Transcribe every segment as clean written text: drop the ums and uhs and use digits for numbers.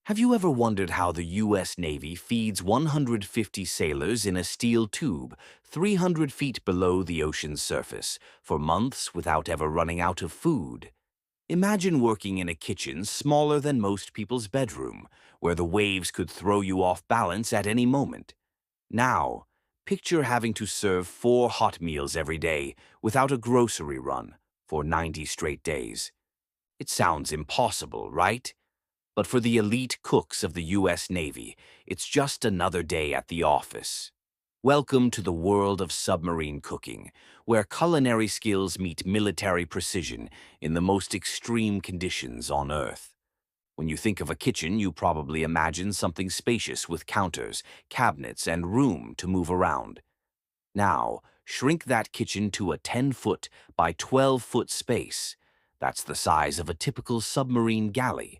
Have you ever wondered how the U.S. Navy feeds 150 sailors in a steel tube 300 feet below the ocean's surface for months without ever running out of food? Imagine working in a kitchen smaller than most people's bedroom, where the waves could throw you off balance at any moment. Now, picture having to serve 4 hot meals every day without a grocery run for 90 straight days. It sounds impossible, right? But for the elite cooks of the U.S. Navy, it's just another day at the office. Welcome to the world of submarine cooking, where culinary skills meet military precision in the most extreme conditions on Earth. When you think of a kitchen, you probably imagine something spacious with counters, cabinets, and room to move around. Now, shrink that kitchen to a 10-foot by 12-foot space. That's the size of a typical submarine galley.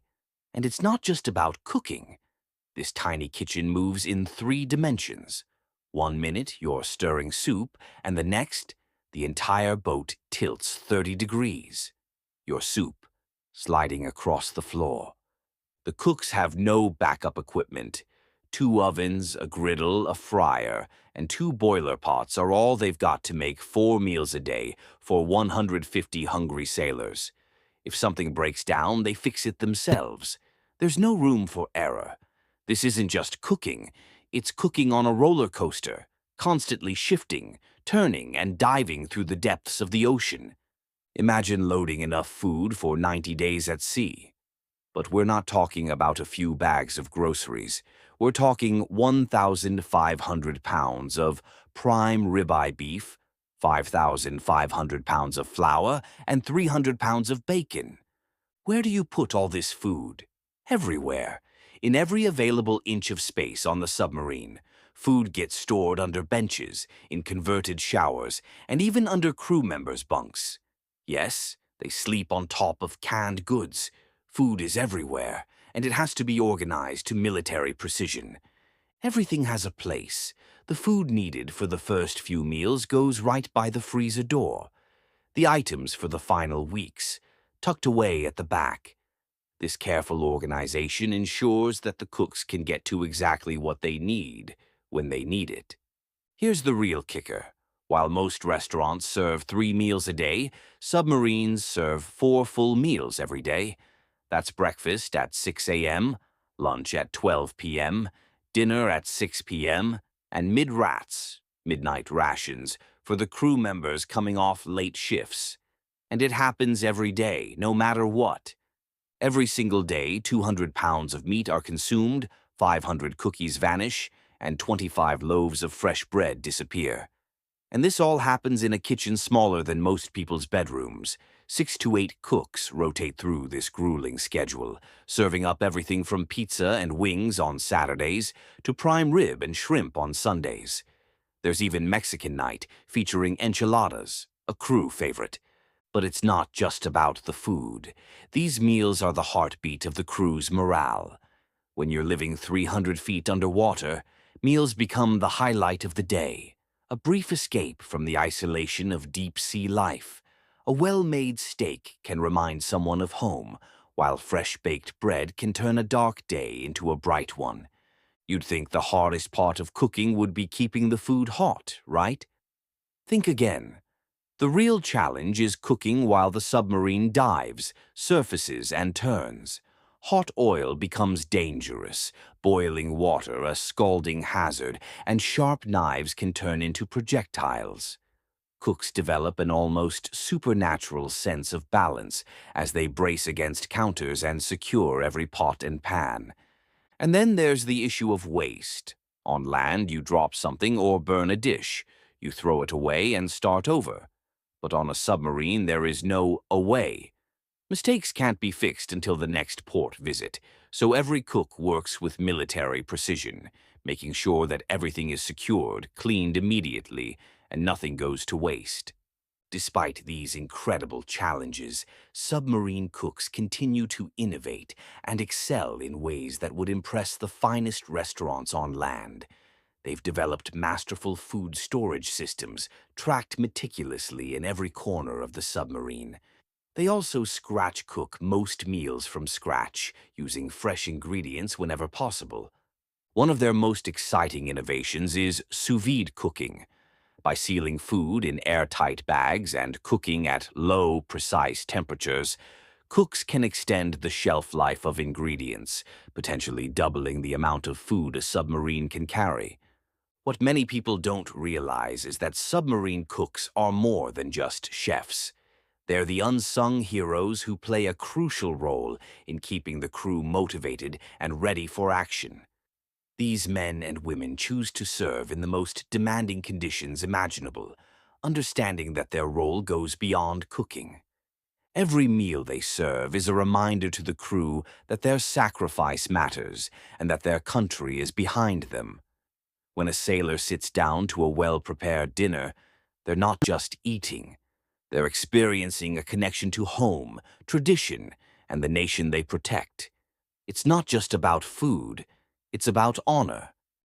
And it's not just about cooking. This tiny kitchen moves in 3 dimensions. 1 minute, you're stirring soup, and the next, the entire boat tilts 30 degrees. Your soup, sliding across the floor. The cooks have no backup equipment. 2 ovens, a griddle, a fryer, and 2 boiler pots are all they've got to make 4 meals a day for 150 hungry sailors. If something breaks down, they fix it themselves. There's no room for error. This isn't just cooking, it's cooking on a roller coaster, constantly shifting, turning, and diving through the depths of the ocean. Imagine loading enough food for 90 days at sea. But we're not talking about a few bags of groceries. We're talking 1,500 pounds of prime ribeye beef, 5,500 pounds of flour, and 300 pounds of bacon. Where do you put all this food? Everywhere. In every available inch of space on the submarine. Food gets stored under benches, in converted showers, and even under crew members' bunks. Yes, they sleep on top of canned goods. Food is everywhere, and it has to be organized to military precision. Everything has a place. The food needed for the first few meals goes right by the freezer door. The items for the final weeks, tucked away at the back. This careful organization ensures that the cooks can get to exactly what they need when they need it. Here's the real kicker. While most restaurants serve 3 meals a day, submarines serve 4 full meals every day. That's breakfast at 6 a.m., lunch at 12 p.m., dinner at 6 p.m., and mid-rats, midnight rations, for the crew members coming off late shifts. And it happens every day, no matter what. Every single day, 200 pounds of meat are consumed, 500 cookies vanish, and 25 loaves of fresh bread disappear. And this all happens in a kitchen smaller than most people's bedrooms. 6 to 8 cooks rotate through this grueling schedule, serving up everything from pizza and wings on Saturdays to prime rib and shrimp on Sundays. There's even Mexican night, featuring enchiladas, a crew favorite. But it's not just about the food. These meals are the heartbeat of the crew's morale. When you're living 300 feet underwater, meals become the highlight of the day. A brief escape from the isolation of deep-sea life. A well-made steak can remind someone of home, while fresh-baked bread can turn a dark day into a bright one. You'd think the hardest part of cooking would be keeping the food hot, right? Think again. The real challenge is cooking while the submarine dives, surfaces, and turns. Hot oil becomes dangerous, boiling water a scalding hazard, and sharp knives can turn into projectiles. Cooks develop an almost supernatural sense of balance as they brace against counters and secure every pot and pan. And then there's the issue of waste. On land, you drop something or burn a dish. You throw it away and start over. But on a submarine, there is no away. Mistakes can't be fixed until the next port visit, so every cook works with military precision, making sure that everything is secured, cleaned immediately, and nothing goes to waste. Despite these incredible challenges, submarine cooks continue to innovate and excel in ways that would impress the finest restaurants on land. They've developed masterful food storage systems, tracked meticulously in every corner of the submarine. They also scratch cook most meals from scratch, using fresh ingredients whenever possible. One of their most exciting innovations is sous vide cooking. By sealing food in airtight bags and cooking at low, precise temperatures, cooks can extend the shelf life of ingredients, potentially doubling the amount of food a submarine can carry. What many people don't realize is that submarine cooks are more than just chefs. They're the unsung heroes who play a crucial role in keeping the crew motivated and ready for action. These men and women choose to serve in the most demanding conditions imaginable, understanding that their role goes beyond cooking. Every meal they serve is a reminder to the crew that their sacrifice matters and that their country is behind them. When a sailor sits down to a well-prepared dinner, they're not just eating. They're experiencing a connection to home, tradition, and the nation they protect. It's not just about food, it's about honor,